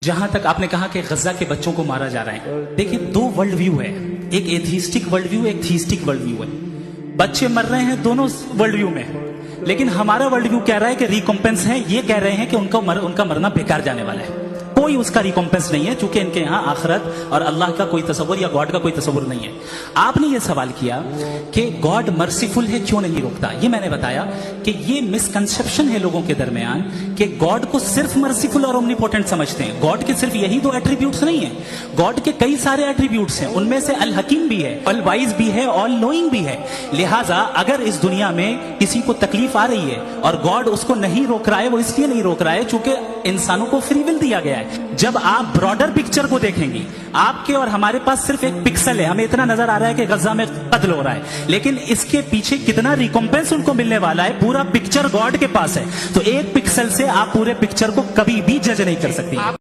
जहां तक आपने कहा कि गजा के बच्चों को मारा जा रहा है, देखिए दो वर्ल्ड व्यू है, एक एथीस्टिक वर्ल्ड व्यू, एक थीस्टिक वर्ल्ड व्यू है। बच्चे मर रहे हैं दोनों वर्ल्ड व्यू में, लेकिन हमारा वर्ल्ड व्यू कह रहा है कि रिकॉम्पेंस है, ये कह रहे हैं कि उनका मरना बेकार जाने वाला है, कोई उसका रिकॉम्पेंस नहीं है, चूंकि इनके यहां आखिरत और अल्लाह का कोई तसव्वुर या गॉड का कोई तसव्वुर नहीं है। आपने ये सवाल किया कि गॉड मर्सीफुल है, क्यों नहीं रोकता, ये मैंने बताया कि ये मिसकंसेप्शन है लोगों के दरमियान कि गॉड को सिर्फ मर्सीफुल और ओमनीपोटेंट समझते हैं। गॉड के सिर्फ यही दो एट्रीब्यूट्स नहीं है, गॉड के कई सारे एट्रीब्यूट्स हैं, उनमें से अल हकीम भी है, अल वाइज भी है, ऑल नोइंग भी है। लिहाजा अगर इस दुनिया में किसी को तकलीफ आ रही है और गॉड उसको नहीं रोक रहा है, वो इसलिए नहीं रोक रहा है चूंकि इंसानों को फ्री विल दिया गया है। जब आप ब्रॉडर पिक्चर को देखेंगे, आपके और हमारे पास सिर्फ एक पिक्सल है, हमें इतना नजर आ रहा है कि गजा में कत्ल हो रहा है, लेकिन इसके पीछे कितना रिकॉम्पेंस उनको मिलने वाला है, पूरा पिक्चर गॉड के पास है। तो एक पिक्सल से आप पूरे पिक्चर को कभी भी जज नहीं कर सकती।